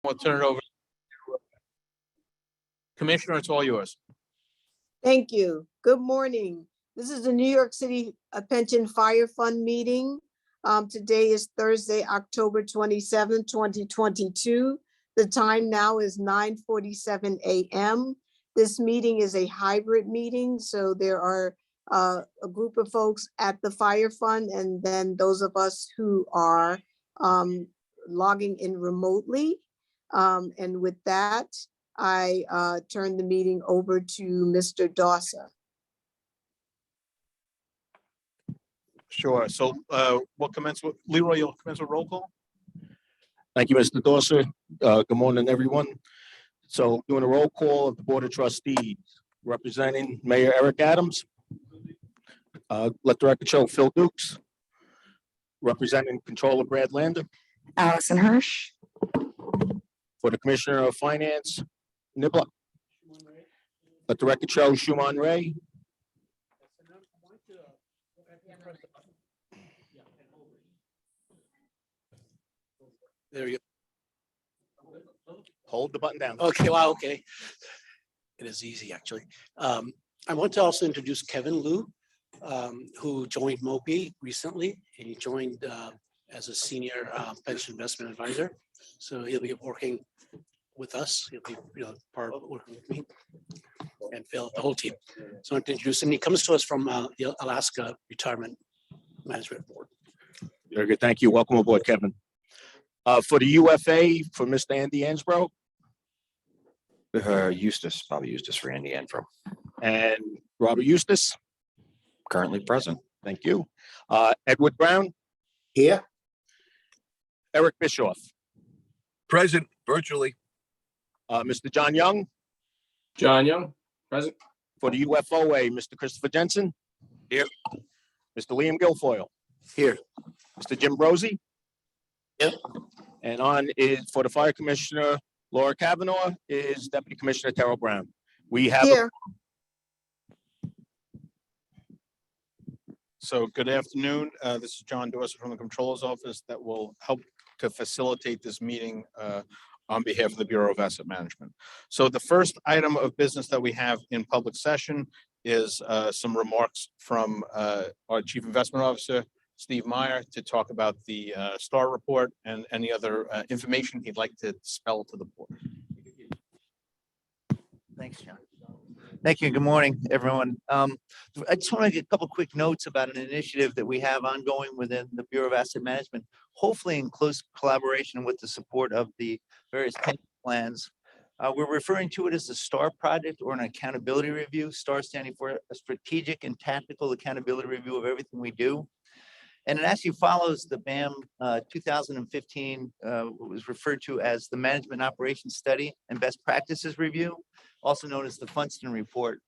We'll turn it over. Commissioner, it's all yours. Thank you. Good morning. This is the New York City Pension Fire Fund meeting. Today is Thursday, October 27, 2022. The time now is 9:47 a.m. This meeting is a hybrid meeting, so there are a group of folks at the Fire Fund and then those of us who are logging in remotely. And with that, I turn the meeting over to Mr. Dawson. Sure. So we'll commence with Leroy. You'll commence with roll call. Thank you, Mr. Dawson. Good morning, everyone. So doing a roll call of the Board of Trustees, representing Mayor Eric Adams. Let the record show Phil Dukes. Representing Controller Brad Lander. Allison Hirsch. For the Commissioner of Finance, Nibla. Let the record show Shuman Ray. There you go. Hold the button down. Okay, wow, okay. It is easy, actually. I want to also introduce Kevin Liu, who joined MOPI recently. He joined as a senior pension investment advisor. So he'll be working with us. He'll be part of working with me and Phil, the whole team. So I want to introduce him. He comes to us from the Alaska Retirement Management Board. Very good. Thank you. Welcome aboard, Kevin. For the UFA, for Mr. Andy Ansbro. Eustace, Bobby Eustace for Andy Anfro. And Robert Eustace. Currently present. Thank you. Edward Brown. Here. Eric Bischoff. Present virtually. Mr. John Young. John Young, present. For the UFOA, Mr. Christopher Jensen. Here. Mr. Liam Guilfoyle. Here. Mr. Jim Brosey. Yep. And on is for the Fire Commissioner, Laura Kavanaugh, is Deputy Commissioner Terrell Brown. We have Here. So good afternoon. This is John Dawson from the Comptroller's Office that will help to facilitate this meeting on behalf of the Bureau of Asset Management. So the first item of business that we have in public session is some remarks from our Chief Investment Officer, Steve Meyer, to talk about the STAR report and any other information he'd like to spell to the board. Thanks, John. Thank you. Good morning, everyone. I just want to get a couple quick notes about an initiative that we have ongoing within the Bureau of Asset Management, hopefully in close collaboration with the support of the various pension plans. We're referring to it as the STAR project, or an accountability review. STAR standing for a strategic and tactical accountability review of everything we do. And it actually follows the BAM 2015, what was referred to as the Management Operations Study and Best Practices Review, also known as the Funston Report.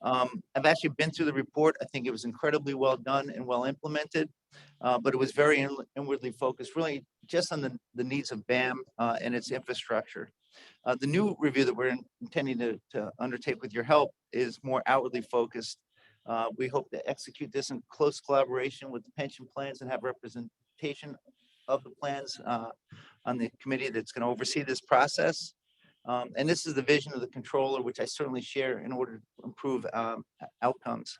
I've actually been through the report. I think it was incredibly well done and well implemented, but it was very inwardly focused, really just on the needs of BAM and its infrastructure. The new review that we're intending to undertake with your help is more outwardly focused. We hope to execute this in close collaboration with the pension plans and have representation of the plans on the committee that's going to oversee this process. And this is the vision of the controller, which I certainly share, in order to improve outcomes.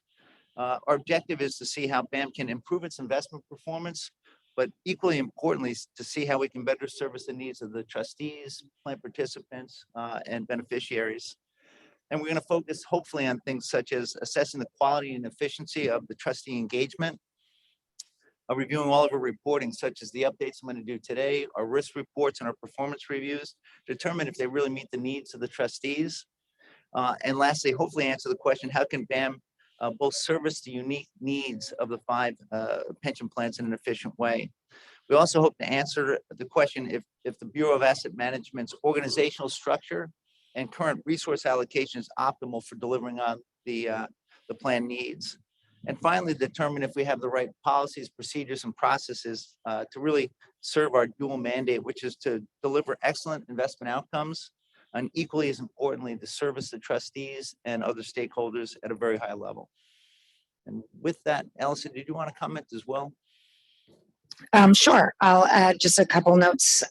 Our objective is to see how BAM can improve its investment performance, but equally importantly, to see how we can better service the needs of the trustees, plan participants, and beneficiaries. And we're going to focus hopefully on things such as assessing the quality and efficiency of the trustee engagement, reviewing all of our reporting, such as the updates I'm going to do today, our risk reports and our performance reviews, determine if they really meet the needs of the trustees. And lastly, hopefully answer the question, how can BAM both service the unique needs of the 5 pension plans in an efficient way? We also hope to answer the question if the Bureau of Asset Management's organizational structure and current resource allocation is optimal for delivering on the plan needs. And finally, determine if we have the right policies, procedures, and processes to really serve our dual mandate, which is to deliver excellent investment outcomes, and equally as importantly, to service the trustees and other stakeholders at a very high level. And with that, Allison, did you want to comment as well? Sure. I'll add just a couple notes.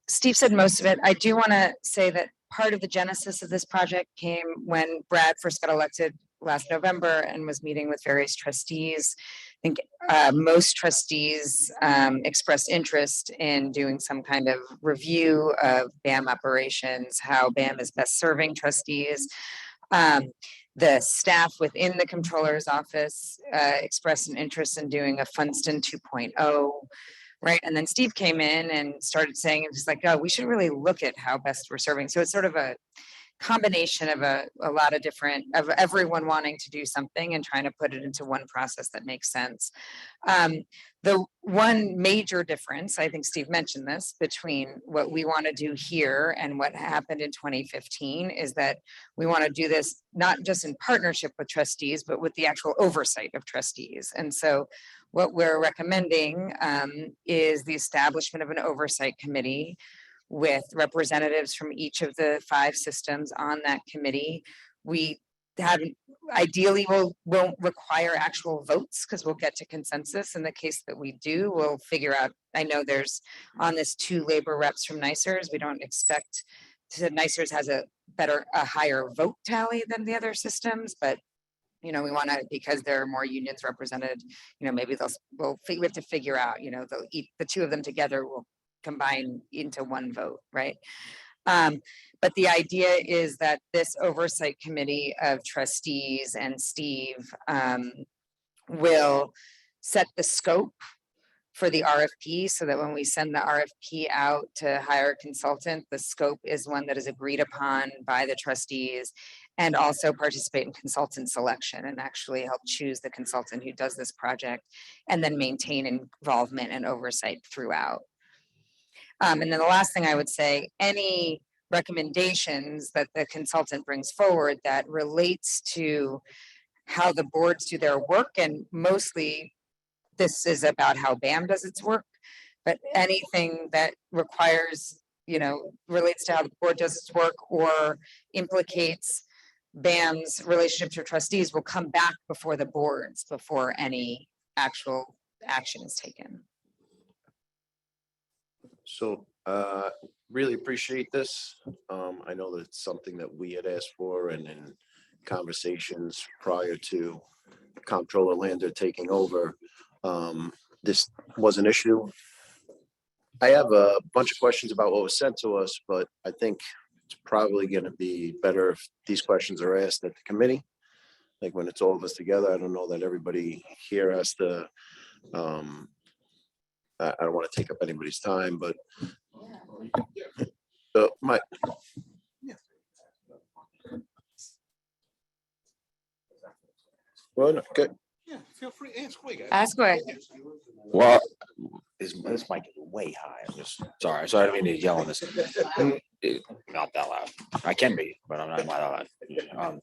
Steve said most of it. I do want to say that part of the genesis of this project came when Brad first got elected last November and was meeting with various trustees. I think most trustees expressed interest in doing some kind of review of BAM operations, how BAM is best serving trustees. The staff within the controller's office expressed an interest in doing a Funston 2.0, right? And then Steve came in and started saying, it's like, oh, we should really look at how best we're serving. So it's sort of a combination of a lot of different, of everyone wanting to do something and trying to put it into one process that makes sense. The one major difference, I think Steve mentioned this, between what we want to do here and what happened in 2015 is that we want to do this not just in partnership with trustees, but with the actual oversight of trustees. And so what we're recommending is the establishment of an oversight committee with representatives from each of the 5 systems on that committee. We have, ideally won't require actual votes because we'll get to consensus. In the case that we do, we'll figure out, I know there's on this 2 labor reps from NYSERS. We don't expect to, NYSERS has a higher vote tally than the other systems, but we want to, because there are more unions represented, maybe we have to figure out, the 2 of them together will combine into one vote, right? But the idea is that this oversight committee of trustees and Steve will set the scope for the RFP so that when we send the RFP out to hire a consultant, the scope is one that is agreed upon by the trustees, and also participate in consultant selection and actually help choose the consultant who does this project, and then maintain involvement and oversight throughout. And then the last thing I would say, any recommendations that the consultant brings forward that relates to how the boards do their work, and mostly this is about how BAM does its work, but anything that requires, relates to how the board does its work or implicates BAM's relationship to trustees will come back before the boards before any actual action is taken. So really appreciate this. I know that it's something that we had asked for, and in conversations prior to Comptroller Lander taking over, this was an issue. I have a bunch of questions about what was sent to us, but I think it's probably going to be better if these questions are asked at the committee. Like when it's all of us together, I don't know that everybody here has to, I don't want to take up anybody's time, but my. Well, no, good. Yeah, feel free, ask away, guys. Ask away. Well, this mic is way high. I'm just sorry. I didn't mean to yell on this. Not that loud. I can be, but I'm not that loud.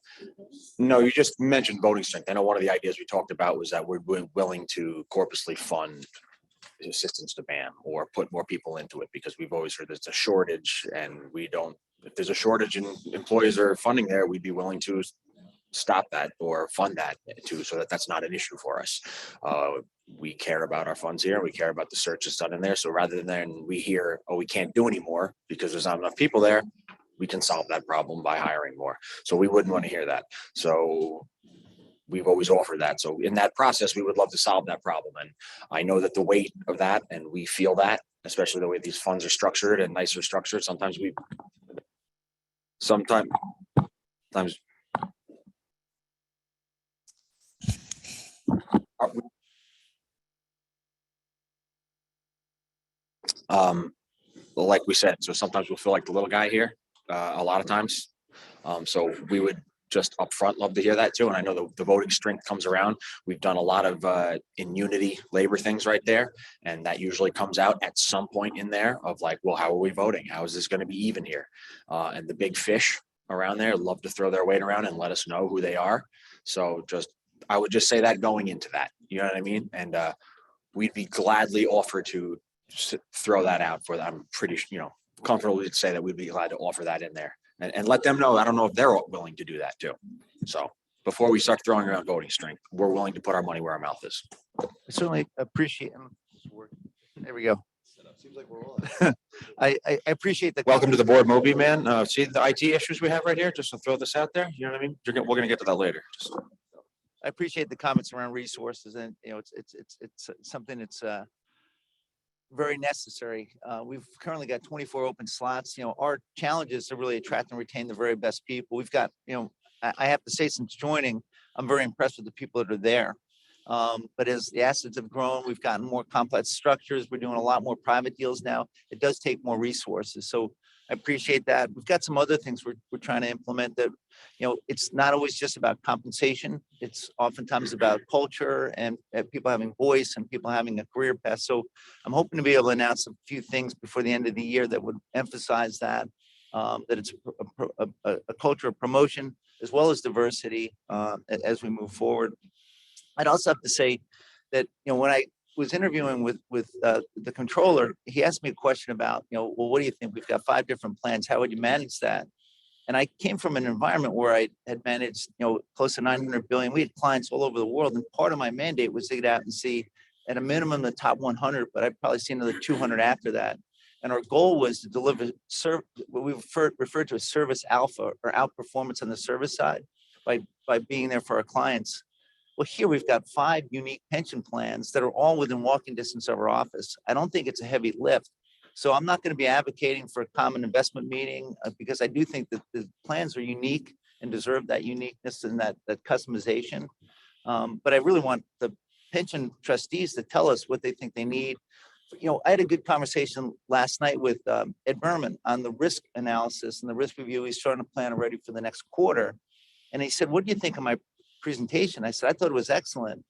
No, you just mentioned voting strength. I know one of the ideas we talked about was that we're willing to corpusly fund assistance to BAM or put more people into it, because we've always heard there's a shortage, and we don't, if there's a shortage and employees are funding there, we'd be willing to stop that or fund that too, so that that's not an issue for us. We care about our funds here. We care about the searches done in there. So rather than we hear, oh, we can't do anymore because there's not enough people there, we can solve that problem by hiring more. So we wouldn't want to hear that. So we've always offered that. So in that process, we would love to solve that problem. And I know that the weight of that, and we feel that, especially the way these funds are structured and NYSERS structured, sometimes like we said, so sometimes we'll feel like the little guy here, a lot of times. So we would just upfront love to hear that too. And I know the voting strength comes around. We've done a lot of in unity labor things right there. And that usually comes out at some point in there of like, well, how are we voting? How is this going to be even here? And the big fish around there love to throw their weight around and let us know who they are. So I would just say that going into that, you know what I mean? And we'd be gladly offered to throw that out for that. I'm pretty, comfortable to say that we'd be glad to offer that in there and let them know. I don't know if they're willing to do that too. So before we start throwing around voting strength, we're willing to put our money where our mouth is. I certainly appreciate There we go. I appreciate the. Welcome to the board, Moby, man. See the IT issues we have right here, just to throw this out there, you know what I mean? We're gonna get to that later. Just- I appreciate the comments around resources and, it's something that's very necessary. We've currently got 24 open slots. Our challenge is to really attract and retain the very best people. We've got, I have to say, since joining, I'm very impressed with the people that are there. But as the assets have grown, we've gotten more complex structures. We're doing a lot more private deals now. It does take more resources. So I appreciate that. We've got some other things we're trying to implement that, it's not always just about compensation. It's oftentimes about culture and people having voice and people having a career path. So I'm hoping to be able to announce a few things before the end of the year that would emphasize that, that it's a culture of promotion as well as diversity as we move forward. I'd also have to say that, when I was interviewing with the controller, he asked me a question about, well, what do you think? We've got 5 different plans. How would you manage that? And I came from an environment where I had managed, close to 900 billion. We had clients all over the world. And part of my mandate was to get out and see at a minimum the top 100, but I'd probably see another 200 after that. And our goal was to deliver what we referred to as service alpha or outperformance on the service side by being there for our clients. Well, here we've got 5 unique pension plans that are all within walking distance of our office. I don't think it's a heavy lift. So I'm not going to be advocating for a common investment meeting because I do think that the plans are unique and deserve that uniqueness and that customization. But I really want the pension trustees to tell us what they think they need. I had a good conversation last night with Ed Berman on the risk analysis and the risk review. He's starting to plan already for the next quarter. And he said, what do you think of my presentation? I said, I thought it was excellent,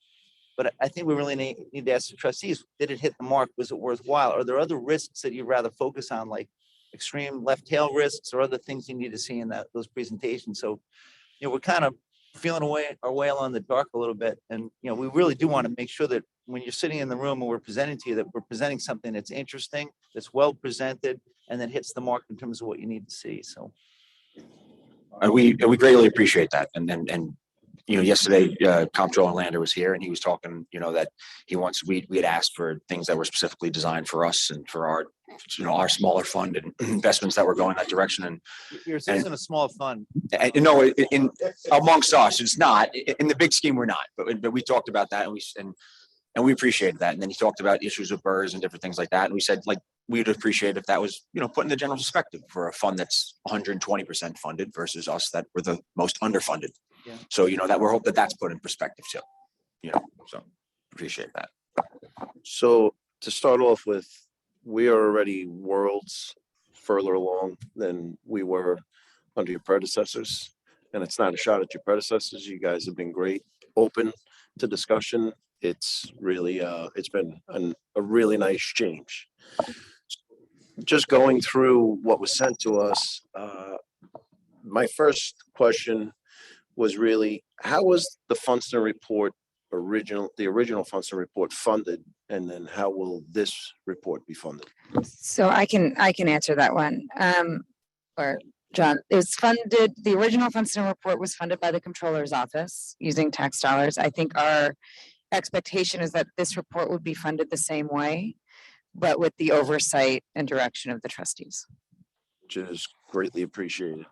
but I think we really need to ask the trustees, did it hit the mark? Was it worthwhile? Are there other risks that you'd rather focus on, like extreme left tail risks or other things you need to see in those presentations? So, we're kind of feeling our way along the dark a little bit. And, we really do want to make sure that when you're sitting in the room and we're presenting to you, that we're presenting something that's interesting, that's well presented, and that hits the mark in terms of what you need to see. So. And we greatly appreciate that. And yesterday, Comptroller Lander was here and he was talking, that we had asked for things that were specifically designed for us and for our smaller fund and investments that were going that direction. And You're assessing a small fund. in amongst us, it's not in the big scheme. We're not, but we talked about that and we appreciated that. And then he talked about issues with BRRRRs and different things like that. And we said, we'd appreciate if that was, put in the general perspective for a fund that's 120% funded versus us that were the most underfunded. Yeah. So, that we're hoping that that's put in perspective too, so appreciate that. So to start off with, we are already worlds further along than we were under your predecessors. And it's not a shot at your predecessors. You guys have been great, open to discussion. It's really, it's been a really nice change. Just going through what was sent to us, my first question was really, how was the Funston report the original Funston report funded? And then how will this report be funded? So I can answer that one. Or John, it was funded, the original Funston report was funded by the Comptroller's office using tax dollars. I think our expectation is that this report would be funded the same way, but with the oversight and direction of the trustees. Which is greatly appreciated.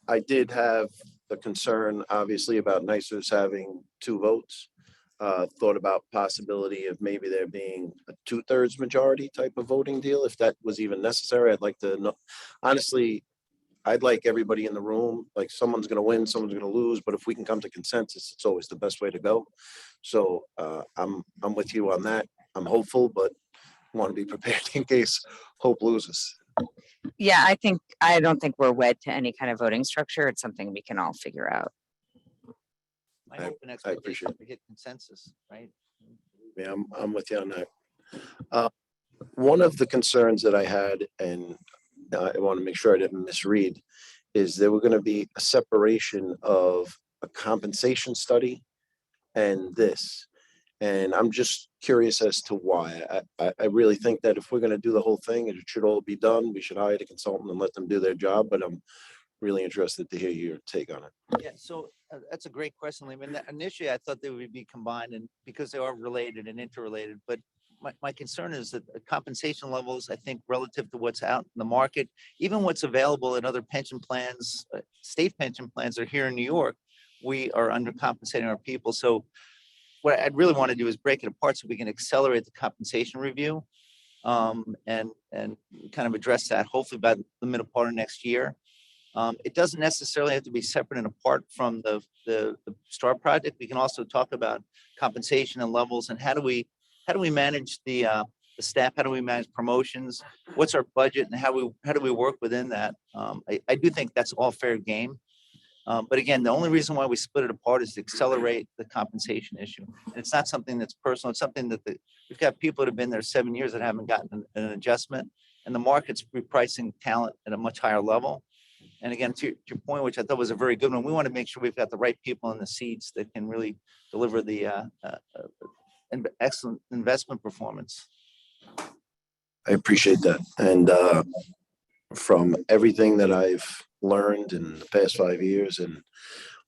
I did have a concern, obviously, about NYSERS having 2 votes. Thought about possibility of maybe there being a 2/3 majority type of voting deal, if that was even necessary. I'd like to know, honestly, I'd like everybody in the room, like someone's going to win, someone's going to lose, but if we can come to consensus, it's always the best way to go. So I'm with you on that. I'm hopeful, but want to be prepared in case hope loses. Yeah, I don't think we're wed to any kind of voting structure. It's something we can all figure out. My hope and expectation is to hit consensus, right? Yeah, I'm with you on that. One of the concerns that I had, and I want to make sure I didn't misread, is there were going to be a separation of a compensation study and this. And I'm just curious as to why. I really think that if we're going to do the whole thing, it should all be done. We should hire a consultant and let them do their job. But I'm really interested to hear your take on it. Yeah, so that's a great question, Liam. And initially, I thought they would be combined, and because they are related and interrelated. But my concern is that the compensation levels, I think relative to what's out in the market, even what's available in other pension plans, state pension plans are here in New York, we are undercompensating our people. So what I'd really want to do is break it apart so we can accelerate the compensation review. And kind of address that hopefully by the middle part of next year. It doesn't necessarily have to be separate and apart from the STAR project. We can also talk about compensation and levels and how do we manage the staff? How do we manage promotions? What's our budget and how do we work within that? I do think that's all fair game. But again, the only reason why we split it apart is to accelerate the compensation issue. And it's not something that's personal. It's something that we've got people that have been there 7 years that haven't gotten an adjustment, and the market's repricing talent at a much higher level. And again, to your point, which I thought was a very good one, we want to make sure we've got the right people in the seats that can really deliver the excellent investment performance. I appreciate that. And from everything that I've learned in the past 5 years and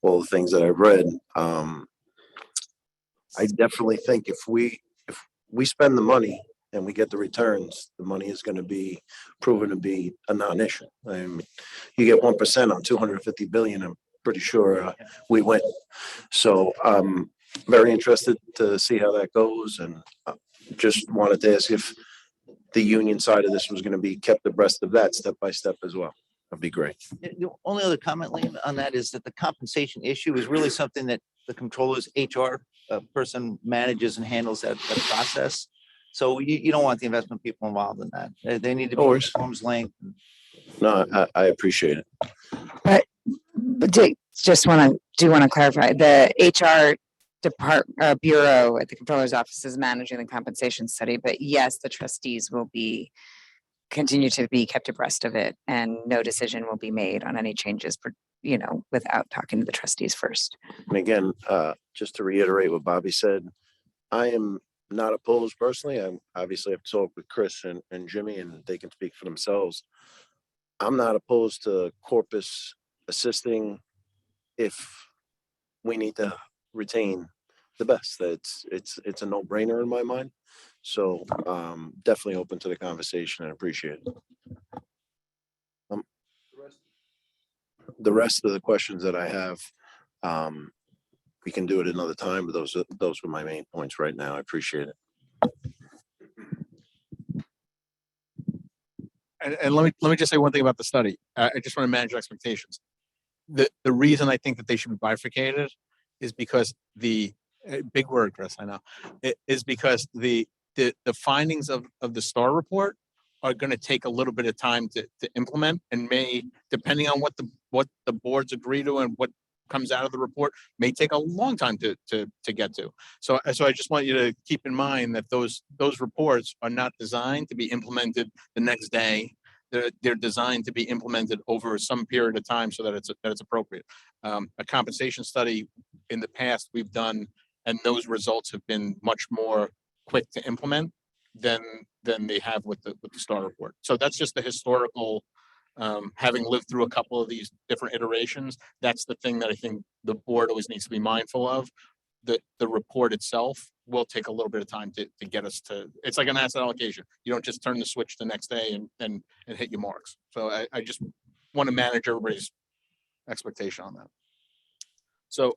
all the things that I've read, I definitely think if we spend the money and we get the returns, the money is going to be proven to be a non-issue. I mean, you get 1% on 250 billion. I'm pretty sure we win. So I'm very interested to see how that goes, and just wanted to ask if the union side of this was going to be kept abreast of that step by step as well. That'd be great. The only other comment, Liam, on that is that the compensation issue is really something that the controller's HR person manages and handles that process. So you don't want the investment people involved in that. They need to be at arm's length. No, I appreciate it. But just want to clarify, the HR bureau at the controller's office is managing the compensation study, but yes, the trustees will continue to be kept abreast of it, and no decision will be made on any changes without talking to the trustees first. And again, just to reiterate what Bobby said, I am not opposed personally. I'm obviously I've talked with Chris and Jimmy, and they can speak for themselves. I'm not opposed to Corpus assisting if we need to retain the best. It's a no-brainer in my mind. So definitely open to the conversation and appreciate it. The rest of the questions that I have, we can do it another time, but those were my main points right now. I appreciate it. And let me just say one thing about the study. I just want to manage your expectations. The reason I think that they should be bifurcated is because big word, Chris, I know, it is because the findings of the STAR report are going to take a little bit of time to implement, and may, depending on what the boards agree to and what comes out of the report, may take a long time to get to. So I just want you to keep in mind that those reports are not designed to be implemented the next day. They're designed to be implemented over some period of time so that it's appropriate. A compensation study in the past we've done, and those results have been much more quick to implement than they have with the STAR report. So that's just the historical, having lived through a couple of these different iterations, that's the thing that I think the board always needs to be mindful of. The report itself will take a little bit of time to get us to, it's like an asset allocation. You don't just turn the switch the next day and hit your marks. So I just want to manage everybody's expectation on that. So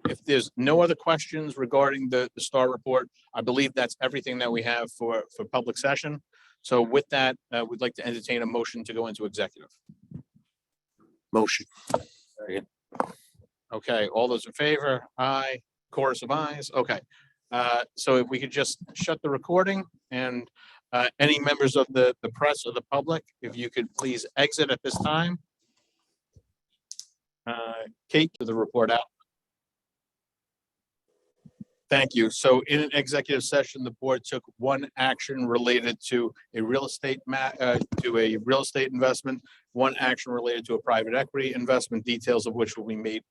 if there's no other questions regarding the STAR report, I believe that's everything that we have for public session. So with that, we'd like to entertain a motion to go into executive. Motion. Okay, all those in favor? Aye. Chorus of ayes. Okay. So if we could just shut the recording, and any members of the press or the public, if you could please exit at this time. Kate, to the report out. Thank you. So in an executive session, the board took one action related to a real estate investment, one action related to a private equity investment, details of which will be made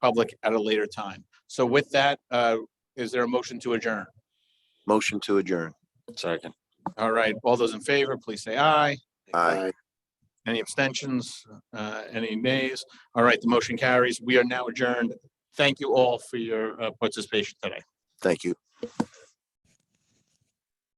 public at a later time. So with that, is there a motion to adjourn? Motion to adjourn. Second. All right, all those in favor, please say aye. Aye. Any abstentions? Any nays? All right, the motion carries. We are now adjourned. Thank you all for your participation today. Thank you.